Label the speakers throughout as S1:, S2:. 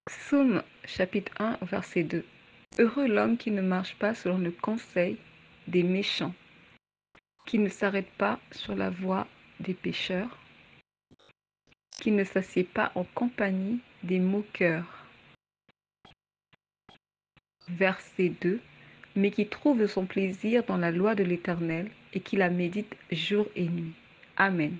S1: Psaume chapitre 1, verset 2. Heureux l'homme qui ne marche pas selon le conseil des méchants, qui ne s'arrête pas sur la voie des pécheurs, qui ne s'assied pas en compagnie des moqueurs. Verset 2. Mais qui trouve son plaisir dans la loi de l'Éternel et qui la médite jour et nuit. Amen.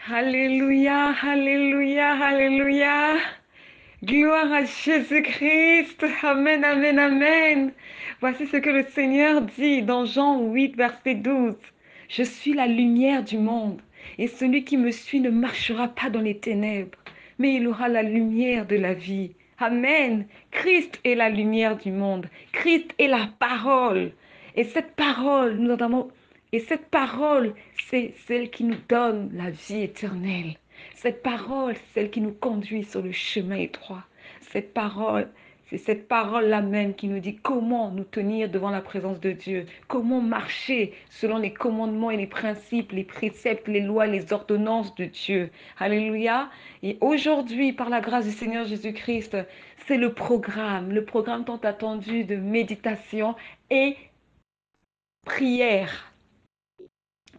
S1: Alléluia, alléluia, alléluia. Gloire à Jésus-Christ. Amen, amen, amen. Voici ce que le Seigneur dit dans Jean 8, verset 12. Je suis la lumière du monde, et celui qui me suit ne marchera pas dans les ténèbres, mais il aura la lumière de la vie. Amen. Christ est la lumière du monde. Christ est la parole. Et cette parole, c'est celle qui nous donne la vie éternelle. Cette parole, c'est celle qui nous conduit sur le chemin étroit. Cette parole, c'est cette parole-là même qui nous dit comment nous tenir devant la présence de Dieu, comment marcher selon les commandements et les principes, les préceptes, les lois, les ordonnances de Dieu. Alléluia. Et aujourd'hui, par la grâce du Seigneur Jésus-Christ, c'est le programme tant attendu de méditation et prière.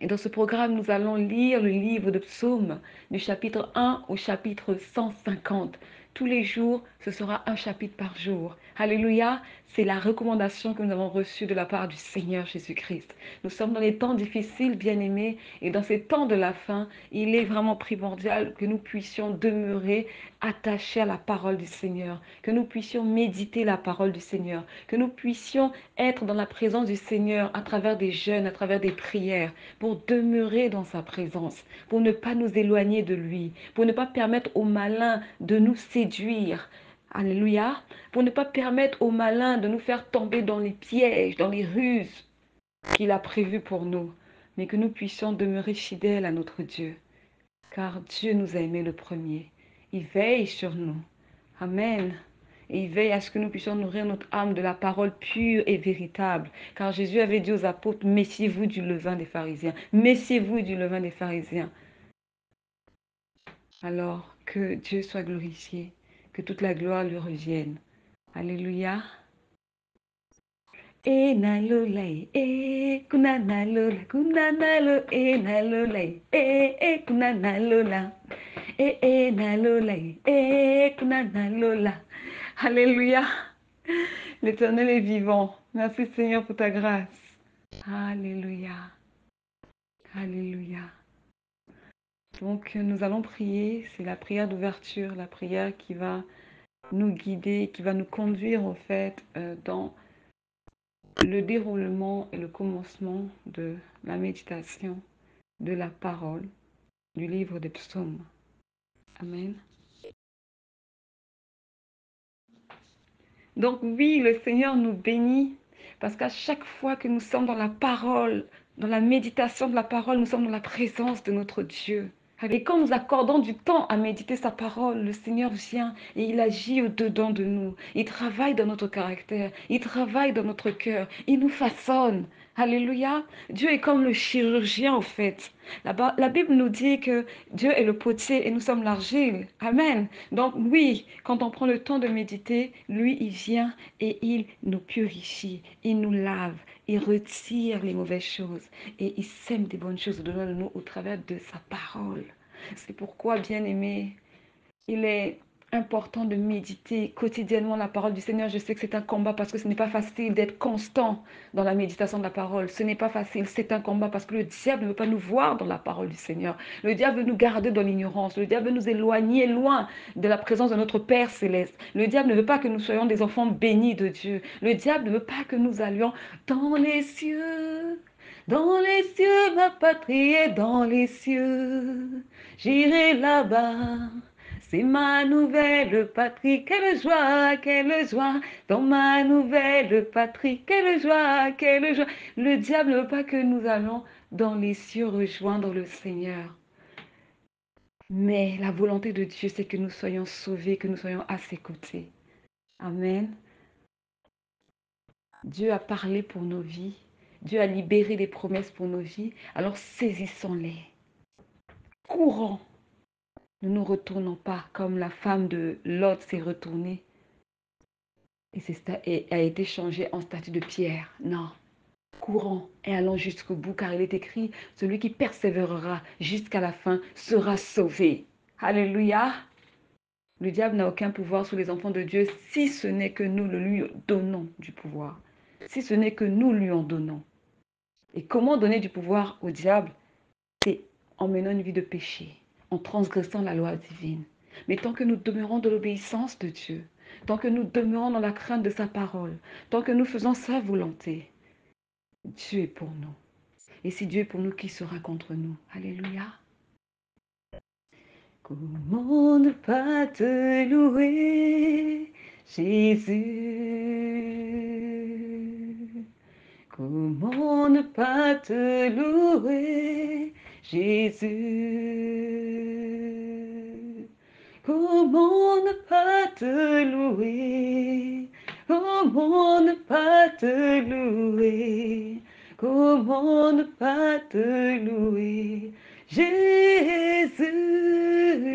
S1: Et dans ce programme, nous allons lire le livre de Psaumes du chapitre 1 au chapitre 150. Tous les jours, ce sera un chapitre par jour. Alléluia, c'est la recommandation que nous avons reçue de la part du Seigneur Jésus-Christ. Nous sommes dans les temps difficiles, bien-aimés, et dans ces temps de la fin, il est vraiment primordial que nous puissions demeurer attachés à la parole du Seigneur, que nous puissions méditer la parole du Seigneur, que nous puissions être dans la présence du Seigneur à travers des jeûnes, à travers des prières, pour demeurer dans sa présence, pour ne pas nous éloigner de lui, pour ne pas permettre au malin de nous séduire. Alléluia. Pour ne pas permettre au malin de nous faire tomber dans les pièges, dans les ruses qu'il a prévues pour nous, mais que nous puissions demeurer fidèles à notre Dieu, car Dieu nous a aimés le premier. Il veille sur nous. Amen. Et il veille à ce que nous puissions nourrir notre âme de la parole pure et véritable. Car Jésus avait dit aux apôtres, méfiez-vous du levain des pharisiens. Méfiez-vous du levain des pharisiens. Alors que Dieu soit glorifié, que toute la gloire lui revienne. Alléluia. E nalolai, e kunanalola, kunanalo, e nalolai, e kunanalola, e nalolai, e kunanalola. Alléluia. L'Éternel est vivant. Merci Seigneur pour ta grâce. Alléluia. Alléluia. Donc nous allons prier. C'est la prière d'ouverture, la prière qui va nous guider, qui va nous conduire en fait dans le déroulement et le commencement de la méditation de la parole du livre des psaumes. Amen. Donc oui, le Seigneur nous bénit parce qu'à chaque fois que nous sommes dans la parole, dans la méditation de la parole, nous sommes dans la présence de notre Dieu. Et quand nous accordons du temps à méditer sa parole, le Seigneur vient et il agit au-dedans de nous. Il travaille dans notre caractère, il travaille dans notre cœur, il nous façonne. Alléluia. Dieu est comme le chirurgien en fait. La Bible nous dit que Dieu est le potier et nous sommes l'argile. Amen. Donc oui, quand on prend le temps de méditer, lui, il vient et il nous purifie, il nous lave, il retire les mauvaises choses et il sème des bonnes choses au-dedans de nous au travers de sa parole. C'est pourquoi, bien-aimé, il est important de méditer quotidiennement la parole du Seigneur. Je sais que c'est un combat parce que ce n'est pas facile d'être constant dans la méditation de la parole. Ce n'est pas facile, c'est un combat parce que le diable ne veut pas nous voir dans la parole du Seigneur. Le diable veut nous garder dans l'ignorance. Le diable veut nous éloigner loin de la présence de notre Père céleste. Le diable ne veut pas que nous soyons des enfants bénis de Dieu. Le diable ne veut pas que nous allions dans les cieux. Dans les cieux, ma patrie est dans les cieux. J'irai là-bas. C'est ma nouvelle patrie, quelle joie, dans ma nouvelle patrie, quelle joie. Le diable ne veut pas que nous allons dans les cieux rejoindre le Seigneur. Mais la volonté de Dieu, c'est que nous soyons sauvés, que nous soyons à ses côtés. Amen. Dieu a parlé pour nos vies Dieu a libéré les promesses pour nos vies, alors saisissons-les. Courons. Ne nous retournons pas comme la femme de Lot s'est retournée et a été changée en statue de pierre. Non. Courons et allons jusqu'au bout, car il est écrit, celui qui persévérera jusqu'à la fin sera sauvé. Alléluia. Le diable n'a aucun pouvoir sur les enfants de Dieu si ce n'est que nous le lui donnons du pouvoir. Si ce n'est que nous lui en donnons. Et comment donner du pouvoir au diable? C'est en menant une vie de péché, en transgressant la loi divine. Mais tant que nous demeurons dans l'obéissance de Dieu, tant que nous demeurons dans la crainte de sa parole, tant que nous faisons sa volonté, Dieu est pour nous. Et si Dieu est pour nous, qui sera contre nous? Alléluia. Comment ne pas te louer, Jésus? Comment ne pas te louer, Jésus? Comment ne pas te louer? Comment ne pas te louer? Comment ne pas te louer? Jésus,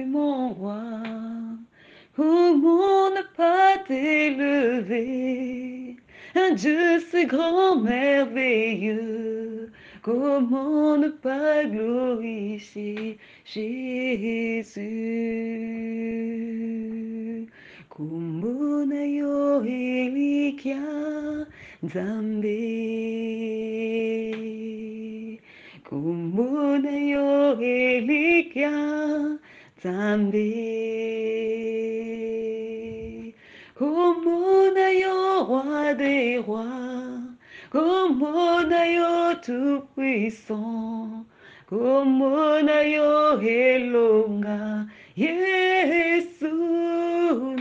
S1: mon roi, comment ne pas t'élever? Un Dieu si grand, merveilleux, comment ne pas glorifier Jésus? Kumuna yo elikia Nzambe. Kumuna yo elikia Nzambe. Kumuna yo roi des rois. Kumuna yo tout-puissant. Kumuna yo elonga. Yesu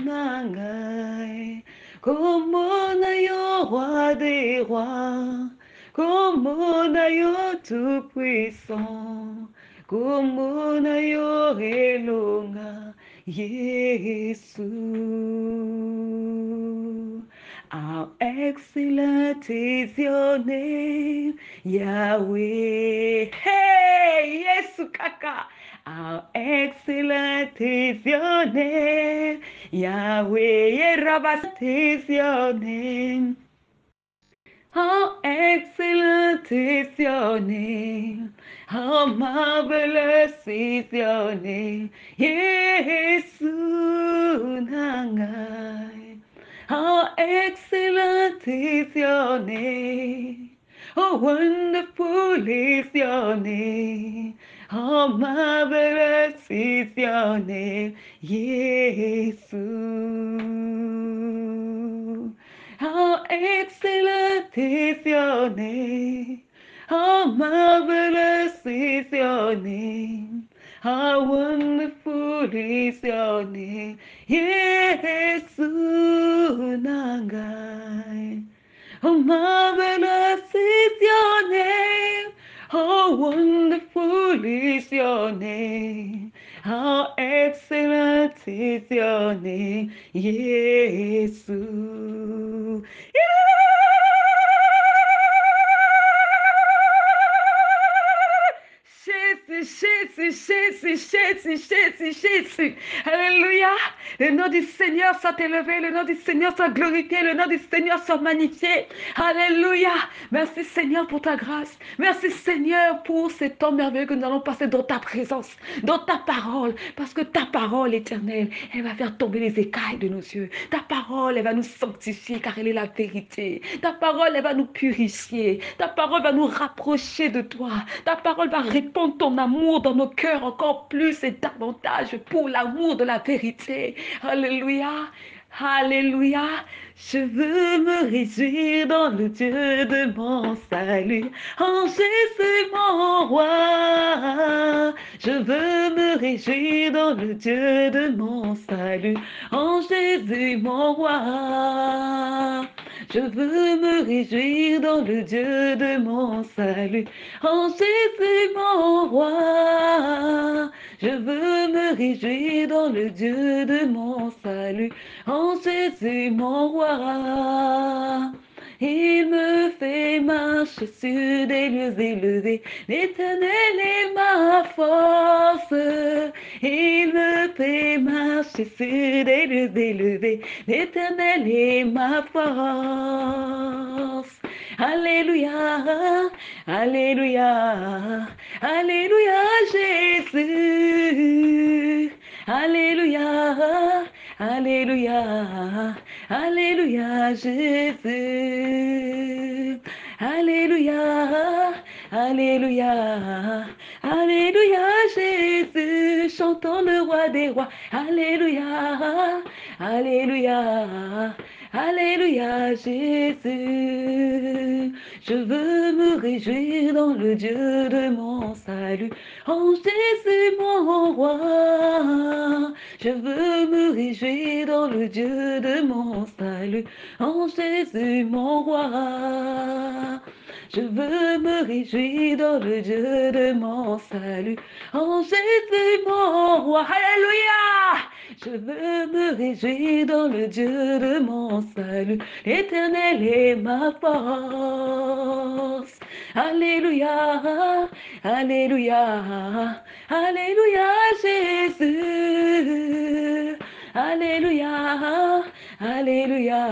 S1: nangai. Kumuna yo roi des rois. Kumuna yo tout-puissant. Kumuna yo elonga. Yesu. How excellent is your name, Yahweh. Hey, Yesu kaka. How excellent is your name, Yahweh. Rabas is your name. How excellent is your name. How marvelous is your name. Yesu nangai. How excellent is your name. How wonderful is your name. How marvelous is your name. Yesu. How excellent is your name. How marvelous is your name. How wonderful is your name. Yesu nangai. How marvelous is your name. How wonderful is your name. How excellent is your name, Yesu. Jésus, Jésus, Jésus, Jésus, Jésus. Alléluia. Le nom du Seigneur soit élevé, le nom du Seigneur soit glorifié, le nom du Seigneur soit magnifié. Alléluia. Merci Seigneur pour ta grâce. Merci Seigneur pour ce temps merveilleux que nous allons passer dans ta présence, dans ta parole. Parce que ta parole éternelle, elle va faire tomber les écailles de nos yeux. Ta parole, elle va nous sanctifier car elle est la vérité. Ta parole, elle va nous purifier. Ta parole va nous rapprocher de toi. Ta parole va répandre ton amour dans nos cœurs encore plus et davantage pour l'amour de la vérité. Alléluia. Alléluia. Je veux me réjouir dans le Dieu de mon salut. En Jésus mon roi. Je veux me réjouir dans le Dieu de mon salut. En Jésus mon roi. Je veux me réjouir dans le Dieu de mon salut. En Jésus mon roi. Je veux me réjouir dans le Dieu de mon salut. En Jésus mon roi. Il me fait marcher sur des lieux élevés. L'Éternel est ma force. Il me fait marcher sur des lieux élevés. L'Éternel est ma force. Alléluia, Alléluia, Alléluia, Jésus. Alléluia, Alléluia, Alléluia, Jésus. Alléluia, Alléluia, Alléluia, Jésus. Chantons le roi des rois. Alléluia, Alléluia, Alléluia, Jésus. Je veux me réjouir dans le Dieu de mon salut. En Jésus, mon roi. Je veux me réjouir dans le Dieu de mon salut. En Jésus, mon roi. Je veux me réjouir dans le Dieu de mon salut. En Jésus, mon roi. Alléluia. Je veux me réjouir dans le Dieu de mon salut. L'Éternel est ma force. Alléluia, Alléluia, Alléluia, Jésus. Alléluia, Alléluia,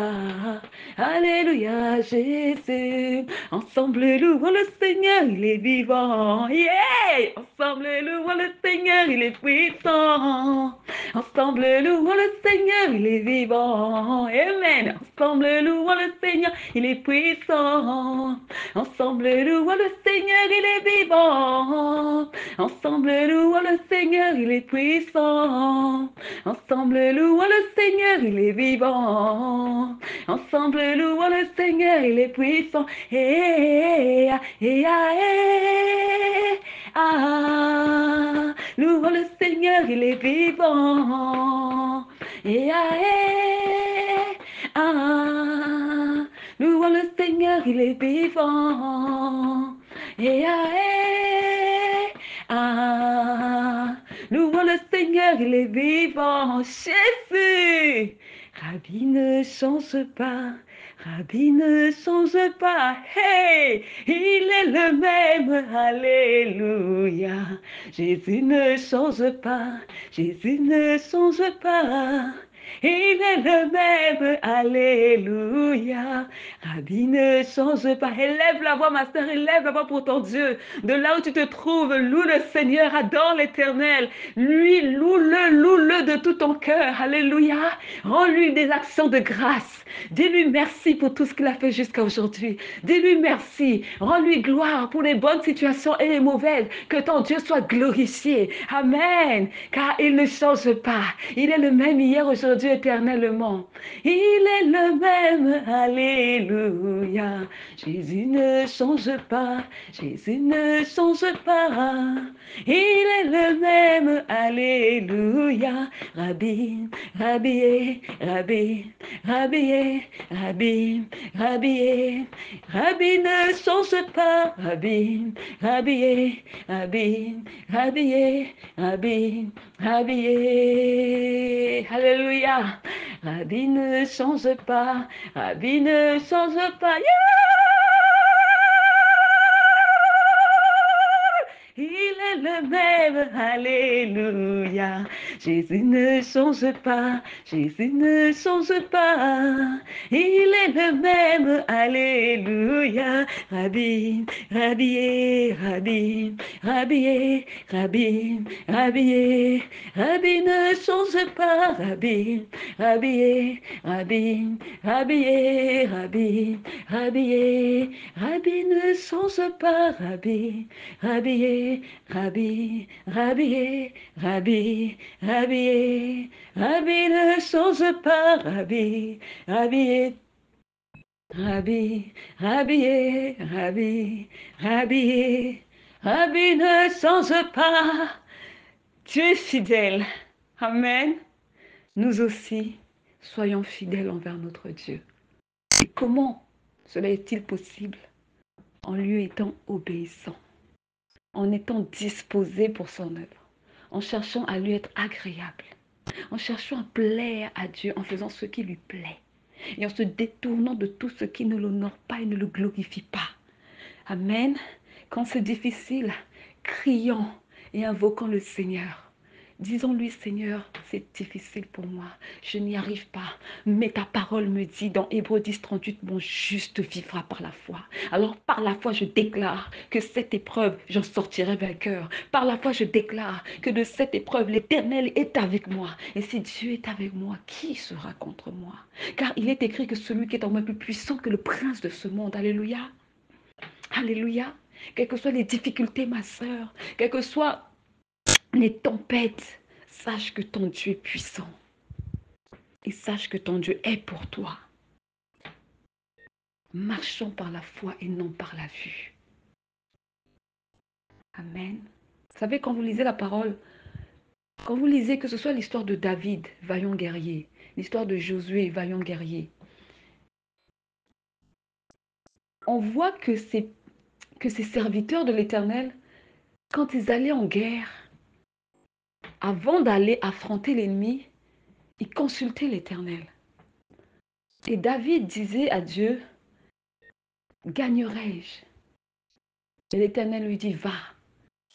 S1: Alléluia, Jésus. Ensemble, louons le Seigneur, il est vivant. Yeah! Ensemble, louons le Seigneur, il est puissant. Ensemble, louons le Seigneur, il est vivant. Amen. Ensemble, louons le Seigneur, il est puissant. Ensemble, louons le Seigneur, il est vivant. Ensemble, louons le Seigneur, il est puissant. Ensemble, louons le Seigneur, il est vivant. Ensemble, louons le Seigneur, il est puissant. Eh, ah, eh, ah, eh, ah. Louons le Seigneur, il est vivant. Eh, ah, eh, ah. Louons le Seigneur, il est vivant. Eh, ah, eh, ah. Louons le Seigneur, il est vivant. Jésus. Rabbi ne change pas. Rabbi ne change pas. Hey, il est le même. Alléluia. Jésus ne change pas. Jésus ne change pas. Il est le même, alléluia. Rabbi ne change pas. Élève la voix, ma sœur, élève la voix pour ton Dieu. De là où tu te trouves, loue le Seigneur, adore l'Éternel. Lui, loue-le de tout ton cœur. Alléluia. Rends-lui des actions de grâce. Dis-lui merci pour tout ce qu'il a fait jusqu'à aujourd'hui. Dis-lui merci. Rends-lui gloire pour les bonnes situations et les mauvaises. Que ton Dieu soit glorifié. Amen. Car il ne change pas. Il est le même hier, aujourd'hui, éternellement. Il est le même. Alléluia. Jésus ne change pas. Jésus ne change pas. Il est le même. Alléluia. Rabbi, Rabbi, Rabbi, Rabbi, Rabbi, Rabbi, Rabbi ne change pas. Rabbi, Rabbi, Rabbi, Rabbi, Rabbi, Rabbi. Alléluia. Rabbi ne change pas. Rabbi ne change pas. Yeah! Il est le même, alléluia. Jésus ne change pas, Jésus ne change pas. Il est le même, alléluia. Rabbi, Rabbi, Rabbi, Rabbi, Rabbi, Rabbi, Rabbi ne change pas. Rabbi, Rabbi, Rabbi, Rabbi, Rabbi, Rabbi, Rabbi ne change pas. Rabbi, Rabbi, Rabbi, Rabbi, Rabbi, Rabbi, Rabbi ne change pas. Rabbi, Rabbi, Rabbi, Rabbi, Rabbi, Rabbi, Rabbi ne change pas. Dieu est fidèle. Amen. Nous aussi, soyons fidèles envers notre Dieu. Et comment cela est-il possible? En lui étant obéissant, en étant disposé pour son œuvre, en cherchant à lui être agréable, en cherchant à plaire à Dieu, en faisant ce qui lui plaît. et en se détournant de tout ce qui ne l'honore pas et ne le glorifie pas. Amen. Quand c'est difficile, crions et invoquons le Seigneur. Disons-lui, Seigneur, c'est difficile pour moi, je n'y arrive pas. Mais ta parole me dit dans Hébreux 10, 38, mon juste vivra par la foi. Alors par la foi, je déclare que cette épreuve, j'en sortirai vainqueur. Par la foi, je déclare que de cette épreuve, l'Éternel est avec moi. Et si Dieu est avec moi, qui sera contre moi? Car il est écrit que celui qui est en moi est plus puissant que le prince de ce monde. Alléluia. Alléluia. Quelles que soient les difficultés, ma sœur, quelles que soient les tempêtes, sache que ton Dieu est puissant. Et sache que ton Dieu est pour toi. Marchons par la foi et non par la vue. Amen. Vous savez, quand vous lisez la parole, quand vous lisez que ce soit l'histoire de David, vaillant guerrier, l'histoire de Josué, vaillant guerrier, on voit que ces serviteurs de l'Éternel, quand ils allaient en guerre, avant d'aller affronter l'ennemi, ils consultaient l'Éternel. Et David disait à Dieu, gagnerai-je? Et l'Éternel lui dit, va,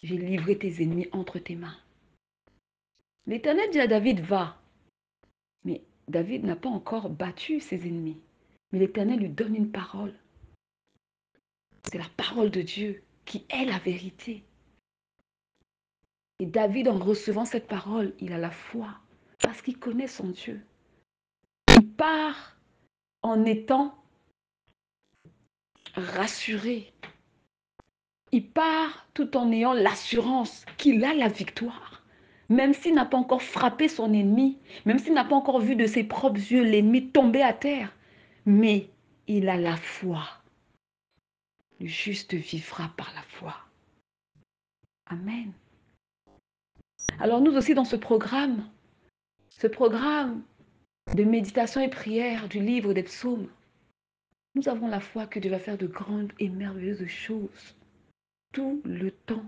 S1: j'ai livré tes ennemis entre tes mains. L'Éternel dit à David, va. Mais David n'a pas encore battu ses ennemis. Mais l'Éternel lui donne une parole. C'est la parole de Dieu qui est la vérité. Et David, en recevant cette parole, il a la foi parce qu'il connaît son Dieu. Il part en étant rassuré. Il part tout en ayant l'assurance qu'il a la victoire. Même s'il n'a pas encore frappé son ennemi, même s'il n'a pas encore vu de ses propres yeux l'ennemi tomber à terre, mais il a la foi. Le juste vivra par la foi. Amen. Alors nous aussi dans ce programme de méditation et prière du livre des psaumes, nous avons la foi que Dieu va faire de grandes et merveilleuses choses tout le temps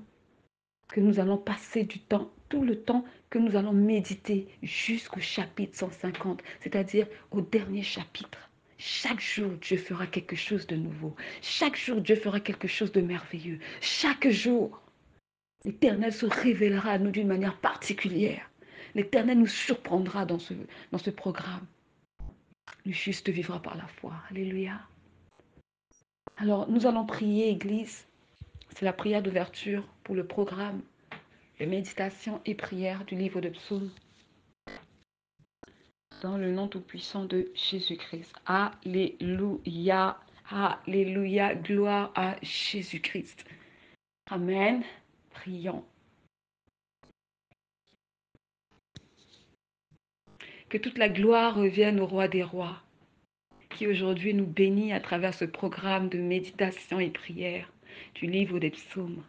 S1: que nous allons passer du temps, tout le temps que nous allons méditer jusqu'au chapitre 150, c'est-à-dire au dernier chapitre. Chaque jour, Dieu fera quelque chose de nouveau. Chaque jour, Dieu fera quelque chose de merveilleux. Chaque jour, l'Éternel se révélera à nous d'une manière particulière. L'Éternel nous surprendra dans ce programme. Le juste vivra par la foi. Alléluia. Alors, nous allons prier, Église. C'est la prière d'ouverture pour le programme de méditation et prière du livre de Psaumes. Dans le nom tout-puissant de Jésus-Christ. Alléluia. Alléluia. Gloire à Jésus-Christ. Amen. Prions. Que toute la gloire revienne au roi des rois, qui aujourd'hui nous bénit à travers ce programme de méditation et prière du livre des psaumes.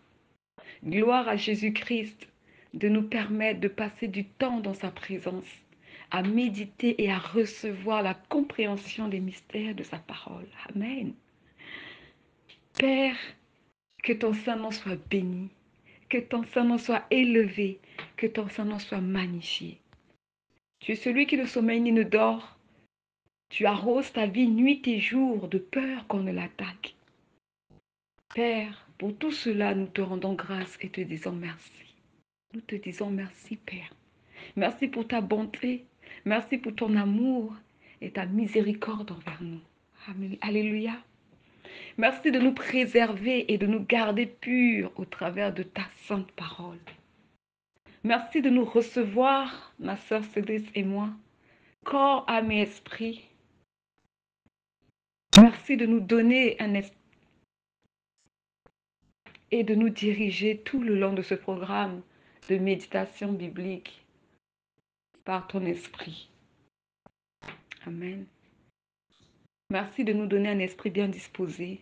S1: Gloire à Jésus-Christ de nous permettre de passer du temps dans sa présence, à méditer et à recevoir la compréhension des mystères de sa parole. Amen. Père, que ton Saint-Nom soit béni, que ton Saint-Nom soit élevé, que ton Saint-Nom soit magnifié. Tu es celui qui ne sommeille ni ne dort. Tu arroses ta vie nuit et jour de peur qu'on ne l'attaque. Père, pour tout cela, nous te rendons grâce et te disons merci. Nous te disons merci, Père. Merci pour ta bonté. Merci pour ton amour et ta miséricorde envers nous. Alléluia. Merci de nous préserver et de nous garder purs au travers de ta sainte parole. Merci de nous recevoir, ma sœur Cédric et moi, corps, âme et esprit. Merci de nous donner un esprit et de nous diriger tout le long de ce programme de méditation biblique par ton esprit. Amen. Merci de nous donner un esprit bien disposé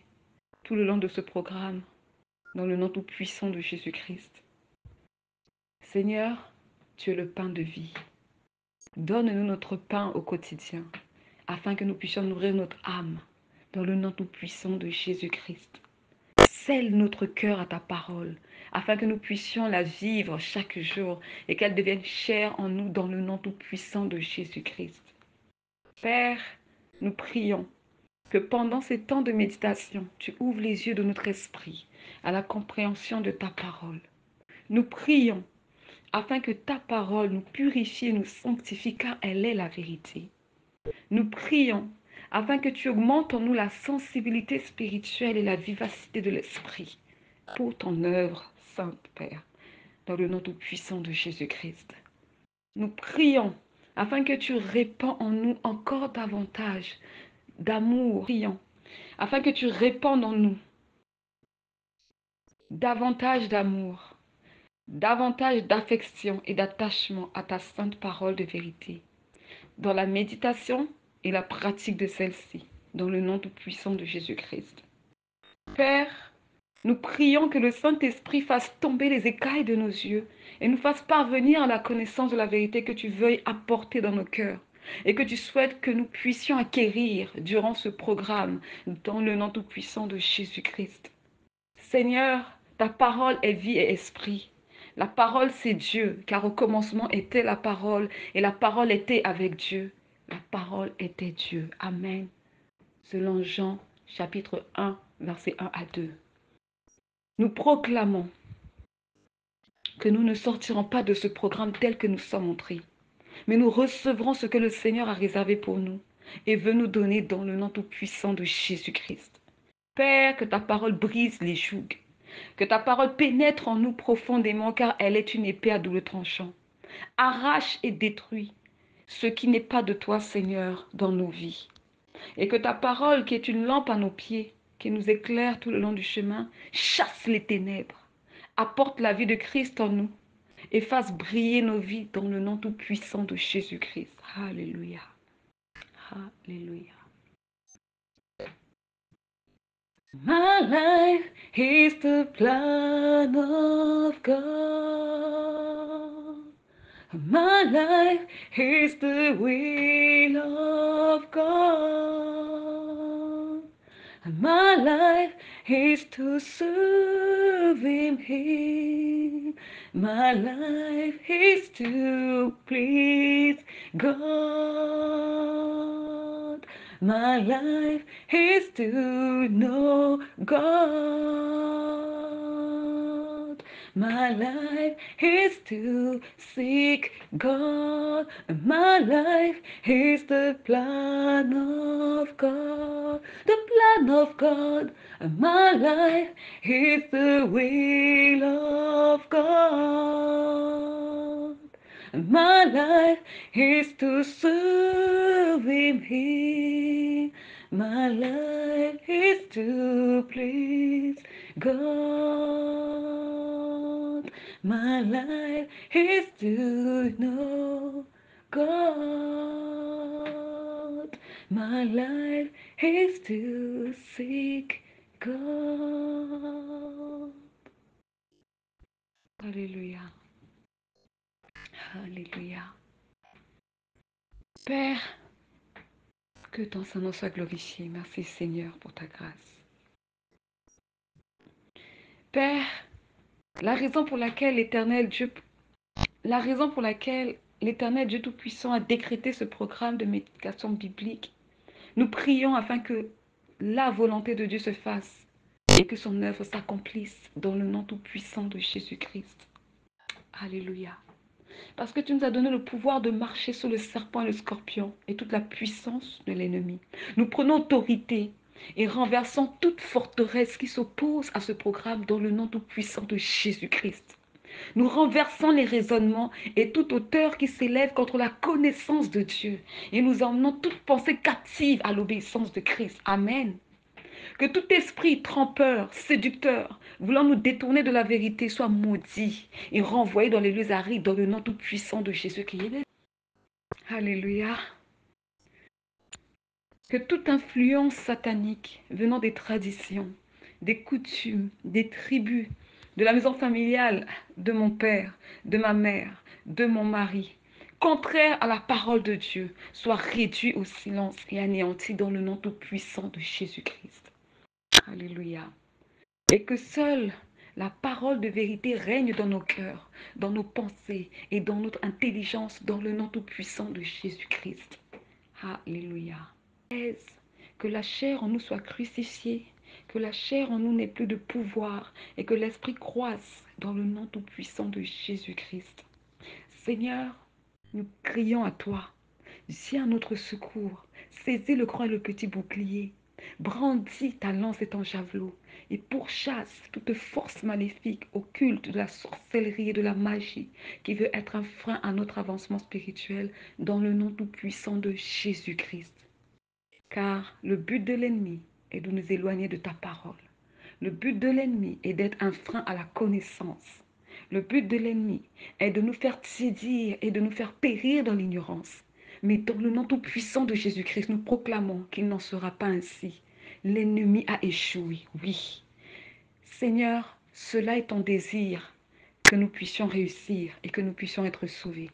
S1: tout le long de ce programme, dans le nom tout puissant de Jésus-Christ. Seigneur, tu es le pain de vie. Donne-nous notre pain au quotidien, afin que nous puissions nourrir notre âme, dans le nom tout puissant de Jésus-Christ. Scelle notre cœur à ta parole, afin que nous puissions la vivre chaque jour et qu'elle devienne chère en nous dans le nom tout puissant de Jésus-Christ. Père, nous prions que pendant ces temps de méditation, tu ouvres les yeux de notre esprit à la compréhension de ta parole. Nous prions afin que ta parole nous purifie et nous sanctifie car elle est la vérité. Nous prions afin que tu augmentes en nous la sensibilité spirituelle et la vivacité de l'esprit pour ton œuvre, Sainte Père, dans le nom tout puissant de Jésus-Christ. Nous prions afin que tu répands en nous encore davantage d'amour. Prions afin que tu répandes en nous davantage d'amour, davantage d'affection et d'attachement à ta sainte parole de vérité, dans la méditation et la pratique de celle-ci, dans le nom tout-puissant de Jésus-Christ. Père, nous prions que le Saint-Esprit fasse tomber les écailles de nos yeux et nous fasse parvenir à la connaissance de la vérité que tu veuilles apporter dans nos cœurs et que tu souhaites que nous puissions acquérir durant ce programme, dans le nom tout-puissant de Jésus-Christ. Seigneur, ta parole est vie et esprit. La parole, c'est Dieu, car au commencement était la parole, et la parole était avec Dieu. La parole était Dieu. Amen. Selon Jean, chapitre 1, versets 1 à 2. Nous proclamons que nous ne sortirons pas de ce programme tel que nous sommes entrés, mais nous recevrons ce que le Seigneur a réservé pour nous et veut nous donner dans le nom tout-puissant de Jésus-Christ. Père, que ta parole brise les jougs. Que ta parole pénètre en nous profondément, car elle est une épée à double tranchant. Arrache et détruis ce qui n'est pas de toi, Seigneur, dans nos vies. Et que ta parole, qui est une lampe à nos pieds, qui nous éclaire tout le long du chemin, chasse les ténèbres, apporte la vie de Christ en nous et fasse briller nos vies dans le nom tout-puissant de Jésus-Christ. Alléluia. Alléluia. My life is the plan of God. My life is the will of God. My life is to serve Him. My life is to please God. My life is to know God. My life is to seek God. My life is the plan of God. The plan of God. My life is the will of God. My life is to serve Him. My life is to please God. My life is to know God. My life is to seek God. Alléluia. Alléluia. Père, que ton Saint-Nom soit glorifié. Merci Seigneur pour ta grâce. Père, la raison pour laquelle l'Éternel Dieu Tout-Puissant a décrété ce programme de méditation biblique, nous prions afin que la volonté de Dieu se fasse et que son œuvre s'accomplisse dans le nom tout-puissant de Jésus-Christ. Alléluia. Parce que tu nous as donné le pouvoir de marcher sur le serpent et le scorpion et toute la puissance de l'ennemi. Nous prenons autorité et renversons toute forteresse qui s'oppose à ce programme dans le nom tout-puissant de Jésus-Christ. Nous renversons les raisonnements et toute hauteur qui s'élève contre la connaissance de Dieu et nous emmenons toute pensée captive à l'obéissance de Christ. Amen. Que tout esprit trompeur, séducteur, voulant nous détourner de la vérité, soit maudit et renvoyé dans les lieux arides dans le nom tout-puissant de Jésus-Christ. Alléluia. Que toute influence satanique venant des traditions, des coutumes, des tribus, de la maison familiale de mon père, de ma mère, de mon mari, contraire à la parole de Dieu, soit réduit au silence et anéanti dans le nom tout-puissant de Jésus-Christ. Alléluia. Et que seule la parole de vérité règne dans nos cœurs, dans nos pensées et dans notre intelligence, dans le nom tout-puissant de Jésus-Christ. Alléluia. Que la chair en nous soit crucifiée, que la chair en nous n'ait plus de pouvoir et que l'Esprit croisse dans le nom tout-puissant de Jésus-Christ. Seigneur, nous crions à toi. Viens à notre secours. Saisis le grand et le petit bouclier. Brandis ta lance et ton javelot et pourchasse toute force maléfique, occulte de la sorcellerie et de la magie qui veut être un frein à notre avancement spirituel dans le nom tout-puissant de Jésus-Christ. Car le but de l'ennemi est de nous éloigner de ta parole. Le but de l'ennemi est d'être un frein à la connaissance. Le but de l'ennemi est de nous faire tiédir et de nous faire périr dans l'ignorance. Mais dans le nom tout-puissant de Jésus-Christ, nous proclamons qu'il n'en sera pas ainsi. L'ennemi a échoué, oui. Seigneur, cela est ton désir, que nous puissions réussir et que nous puissions être sauvés.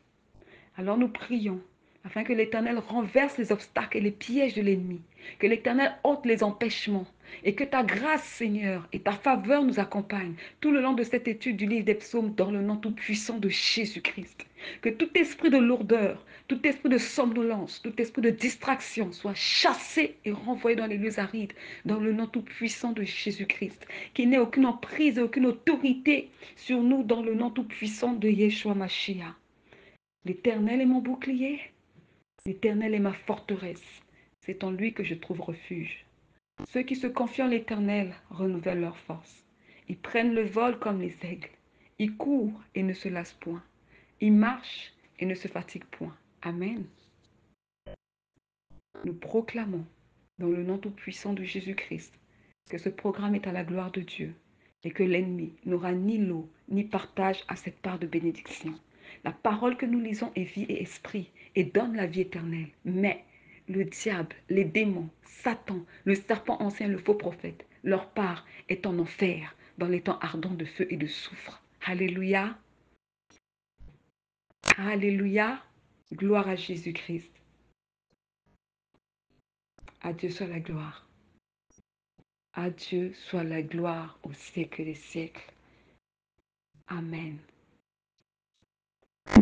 S1: Alors nous prions afin que l'Éternel renverse les obstacles et les pièges de l'ennemi, que l'Éternel ôte les empêchements et que ta grâce, Seigneur, et ta faveur nous accompagnent tout le long de cette étude du livre des psaumes dans le nom tout-puissant de Jésus-Christ. Que tout esprit de lourdeur, tout esprit de somnolence, tout esprit de distraction soit chassé et renvoyé dans les lieux arides dans le nom tout-puissant de Jésus-Christ. Qu'il n'ait aucune emprise et aucune autorité sur nous dans le nom tout-puissant de Yeshua Mashiach. L'Éternel est mon bouclier, l'Éternel est ma forteresse. C'est en lui que je trouve refuge. Ceux qui se confient en l'Éternel renouvellent leur force. Ils prennent le vol comme les aigles. Ils courent et ne se lassent point. Ils marchent et ne se fatiguent point. Amen. Nous proclamons dans le nom tout-puissant de Jésus-Christ que ce programme est à la gloire de Dieu et que l'ennemi n'aura ni lot ni partage à cette part de bénédiction. La parole que nous lisons est vie et esprit et donne la vie éternelle. Mais le diable, les démons, Satan, le serpent ancien, le faux prophète, leur part est en enfer, dans les temps ardents de feu et de soufre. Alléluia. Alléluia. Gloire à Jésus-Christ. À Dieu soit la gloire. À Dieu soit la gloire au siècle des siècles. Amen.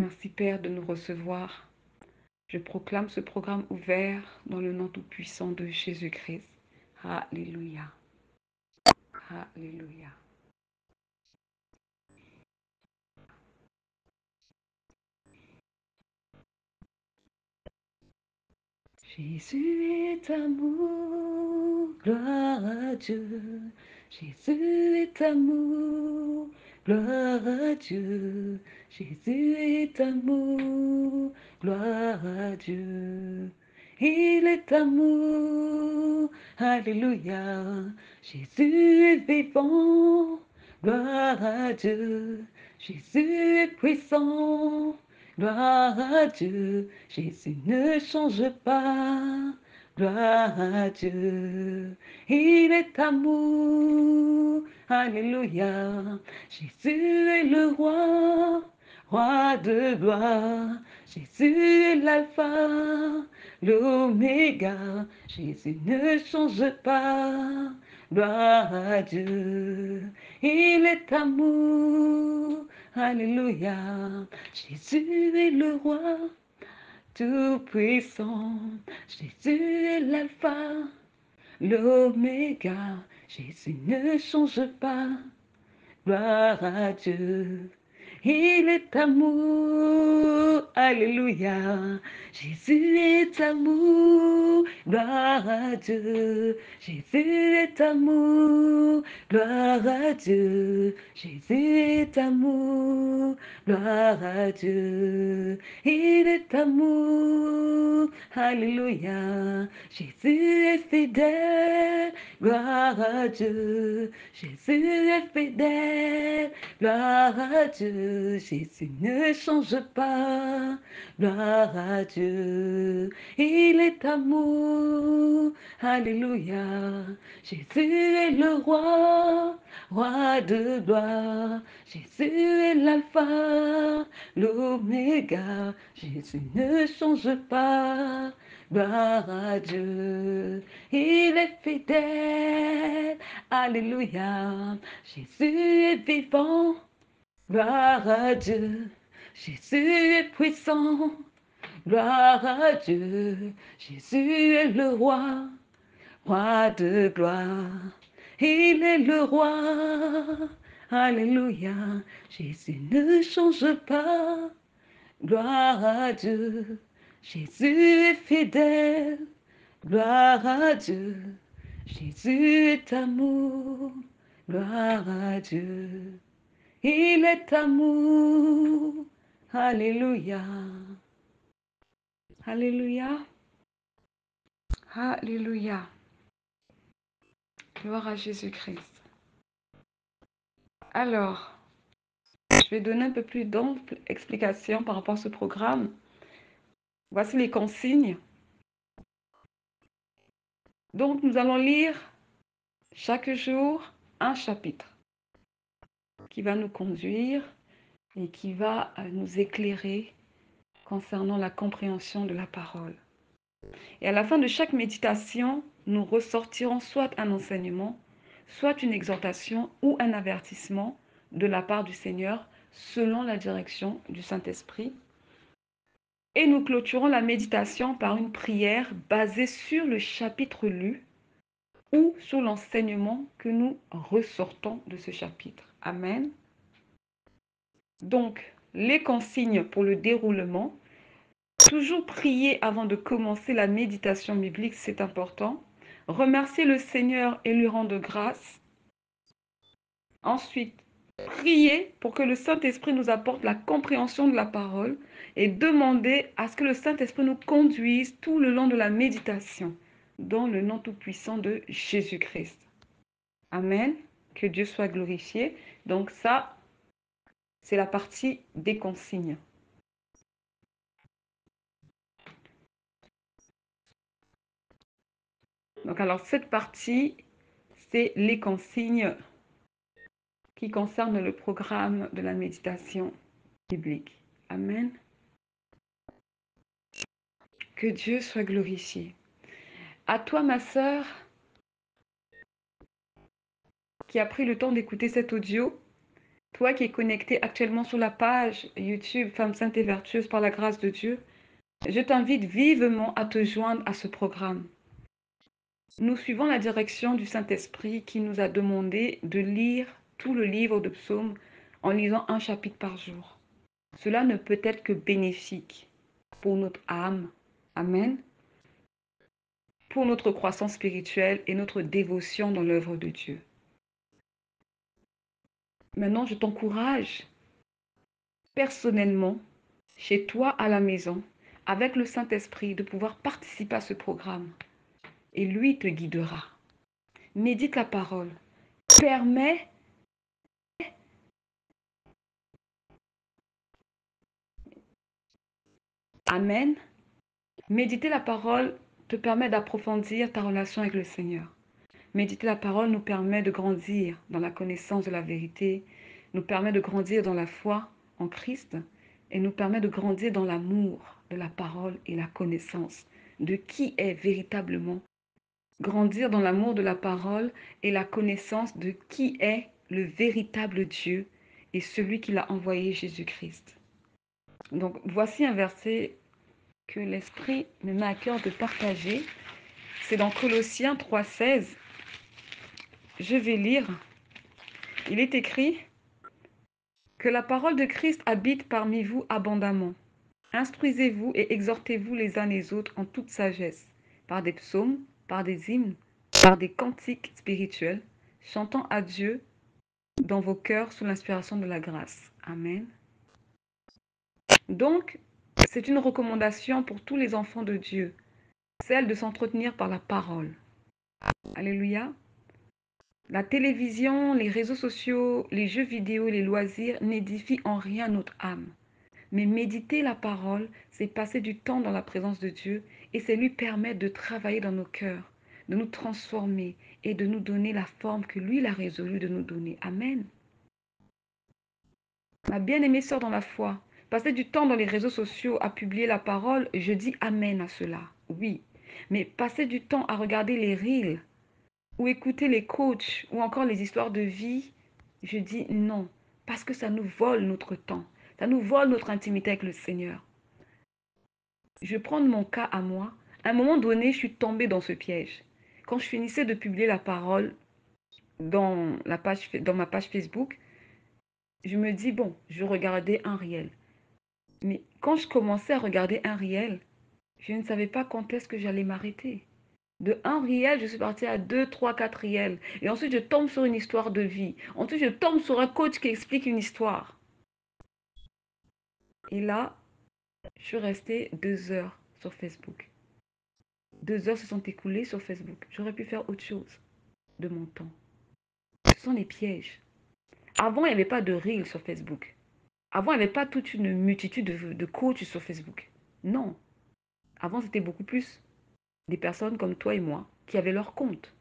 S1: Merci Père de nous recevoir. Je proclame ce programme ouvert dans le nom tout-puissant de Jésus-Christ. Alléluia. Alléluia. Jésus est amour, gloire à Dieu. Jésus est amour, gloire à Dieu. Jésus est amour, gloire à Dieu. Il est amour, alléluia. Jésus est vivant, gloire à Dieu. Jésus est puissant, gloire à Dieu. Jésus ne change pas, gloire à Dieu. Il est amour, alléluia. Jésus est le roi, roi de gloire. Jésus est l'alpha, l'oméga. Jésus ne change pas, gloire à Dieu. Il est amour, alléluia. Jésus est le roi tout-puissant. Jésus est l'alpha, l'oméga. Jésus ne change pas, gloire à Dieu. Il est amour, alléluia. Jésus est amour, gloire à Dieu. Jésus est amour, gloire à Dieu. Jésus est amour, gloire à Dieu. Il est amour, alléluia. Jésus est fidèle, gloire à Dieu. Jésus est fidèle, gloire à Dieu. Jésus ne change pas, gloire à Dieu. Il est amour, alléluia. Jésus est le roi, roi de gloire. Jésus est l'alpha, l'oméga. Jésus ne change pas, gloire à Dieu. Il est fidèle, alléluia. Jésus est vivant, gloire à Dieu. Jésus est puissant, Gloire à Dieu, Jésus est le roi, roi de gloire. Il est le roi. Alléluia. Jésus ne change pas. Gloire à Dieu. Jésus est fidèle. Gloire à Dieu. Jésus est amour. Gloire à Dieu. Il est amour. Alléluia. Alléluia. Alléluia. Gloire à Jésus-Christ. Alors, je vais donner un peu plus d'amples explications par rapport à ce programme. Voici les consignes. Donc, nous allons lire chaque jour un chapitre qui va nous conduire et qui va nous éclairer concernant la compréhension de la parole. Et à la fin de chaque méditation, nous ressortirons soit un enseignement, soit une exhortation ou un avertissement de la part du Seigneur selon la direction du Saint-Esprit. Et nous clôturons la méditation par une prière basée sur le chapitre lu ou sur l'enseignement que nous ressortons de ce chapitre. Amen. Donc, les consignes pour le déroulement. Toujours prier avant de commencer la méditation biblique, c'est important. Remercier le Seigneur et lui rendre grâce. Ensuite, prier pour que le Saint-Esprit nous apporte la compréhension de la parole et demander à ce que le Saint-Esprit nous conduise tout le long de la méditation, dans le nom tout-puissant de Jésus-Christ. Amen. Que Dieu soit glorifié. Donc ça, c'est la partie des consignes. Donc alors, cette partie, c'est les consignes qui concernent le programme de la méditation biblique. Amen. Que Dieu soit glorifié. À toi, ma sœur, qui a pris le temps d'écouter cet audio, toi qui es connecté actuellement sur la page YouTube Femme Sainte et Vertueuse par la grâce de Dieu, je t'invite vivement à te joindre à ce programme. Nous suivons la direction du Saint-Esprit qui nous a demandé de lire tout le livre de Psaumes en lisant un chapitre par jour. Cela ne peut être que bénéfique pour notre âme. Amen. Pour notre croissance spirituelle et notre dévotion dans l'œuvre de Dieu. Maintenant, je t'encourage personnellement, chez toi à la maison, avec le Saint-Esprit, de pouvoir participer à ce programme. Et lui te guidera. Médite la parole. Permets Amen. Méditer la parole te permet d'approfondir ta relation avec le Seigneur. Méditer la parole nous permet de grandir dans la connaissance de la vérité, nous permet de grandir dans la foi en Christ et nous permet de grandir dans l'amour de la parole et la connaissance de qui est véritablement. Grandir dans l'amour de la parole et la connaissance de qui est le véritable Dieu et celui qui l'a envoyé, Jésus-Christ. Donc voici un verset que l'Esprit me met à cœur de partager. C'est dans Colossiens 3,16. Je vais lire. Il est écrit que la parole de Christ habite parmi vous abondamment. Instruisez-vous et exhortez-vous les uns les autres en toute sagesse, par des psaumes, par des hymnes, par des cantiques spirituels, chantant à Dieu dans vos cœurs sous l'inspiration de la grâce. Amen. Donc, c'est une recommandation pour tous les enfants de Dieu, celle de s'entretenir par la parole. Alléluia. La télévision, les réseaux sociaux, les jeux vidéo, les loisirs n'édifient en rien notre âme. Mais méditer la parole, c'est passer du temps dans la présence de Dieu et c'est lui permettre de travailler dans nos cœurs, de nous transformer et de nous donner la forme que lui il a résolu de nous donner. Amen. Ma bien-aimée sœur dans la foi, passer du temps dans les réseaux sociaux à publier la parole, je dis amen à cela, oui. Mais passer du temps à regarder les reels ou écouter les coachs ou encore les histoires de vie, je dis non, parce que ça nous vole notre temps, ça nous vole notre intimité avec le Seigneur. Je prends mon cas à moi. À un moment donné, je suis tombée dans ce piège. Quand je finissais de publier la parole dans ma page Facebook, je me dis, bon, je regardais un réel. Mais quand je commençais à regarder un réel, je ne savais pas quand est-ce que j'allais m'arrêter. De un réel, je suis partie à 2, 3, 4 réels. Et ensuite, je tombe sur une histoire de vie. Ensuite, je tombe sur un coach qui explique une histoire. Et là, je suis restée 2 heures sur Facebook. 2 heures se sont écoulées sur Facebook. J'aurais pu faire autre chose de mon temps. Ce sont les pièges. Avant, il n'y avait pas de reels sur Facebook. Avant, il n'y avait pas toute une multitude de coachs sur Facebook. Non. Avant, c'était beaucoup plus des personnes comme toi et moi qui avaient leur compte.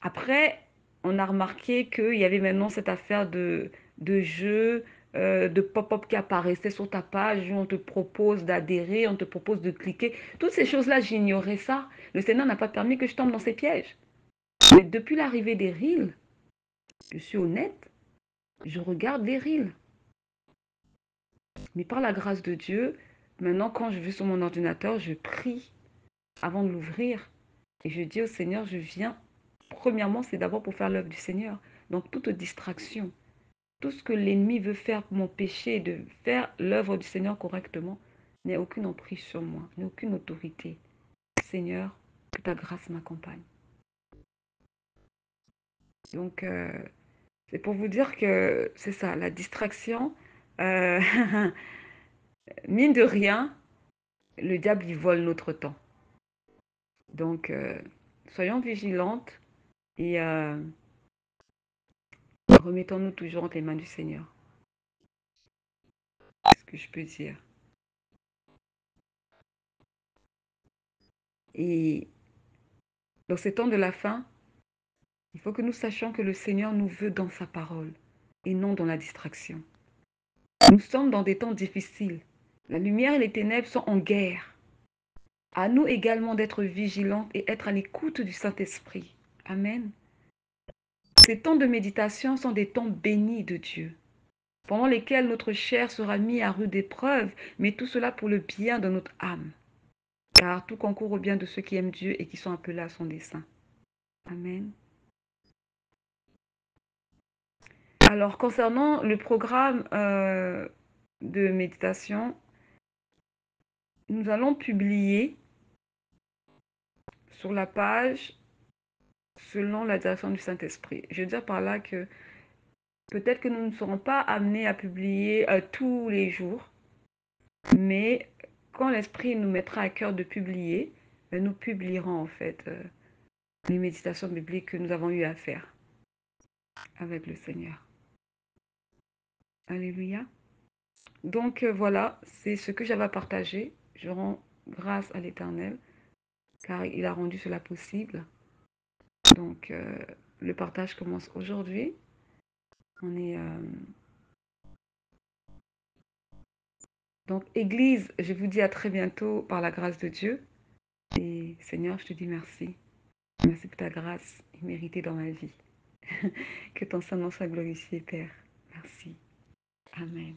S1: Après, on a remarqué qu'il y avait maintenant cette affaire de jeu, de pop-up qui apparaissait sur ta page, où on te propose d'adhérer, on te propose de cliquer. Toutes ces choses-là, j'ignorais ça. Le Seigneur n'a pas permis que je tombe dans ces pièges. Mais depuis l'arrivée des reels, je suis honnête, je regarde les reels. Mais par la grâce de Dieu, maintenant quand je vais sur mon ordinateur, je prie avant de l'ouvrir. Et je dis au Seigneur, je viens. Premièrement, c'est d'abord pour faire l'œuvre du Seigneur. Donc toute distraction, tout ce que l'ennemi veut faire pour m'empêcher de faire l'œuvre du Seigneur correctement, n'a aucune emprise sur moi, n'a aucune autorité. Seigneur, que ta grâce m'accompagne. Donc, c'est pour vous dire que c'est ça, la distraction, euh, mine de rien, le diable, il vole notre temps. Donc, soyons vigilantes et remettons-nous toujours entre les mains du Seigneur. C'est ce que je peux dire. Et dans ces temps de la fin, il faut que nous sachions que le Seigneur nous veut dans sa parole et non dans la distraction. Nous sommes dans des temps difficiles. La lumière et les ténèbres sont en guerre. À nous également d'être vigilantes et être à l'écoute du Saint-Esprit. Amen. Ces temps de méditation sont des temps bénis de Dieu, pendant lesquels notre chair sera mise à rude épreuve, mais tout cela pour le bien de notre âme. Car tout concourt au bien de ceux qui aiment Dieu et qui sont appelés à son dessein. Amen. Alors, concernant le programme de méditation, nous allons publier sur la page selon la direction du Saint-Esprit. Je veux dire par là que peut-être que nous ne serons pas amenés à publier tous les jours, mais quand l'Esprit nous mettra à cœur de publier, nous publierons en fait les méditations bibliques que nous avons eu à faire avec le Seigneur. Alléluia. Donc voilà, c'est ce que j'avais à partager. Je rends grâce à l'Éternel car il a rendu cela possible. Donc le partage commence aujourd'hui. On est donc Église, je vous dis à très bientôt par la grâce de Dieu. Et Seigneur, je te dis merci. Merci pour ta grâce imméritée dans ma vie. Que ton Saint-Nom soit glorifié, Père. Merci. Amen.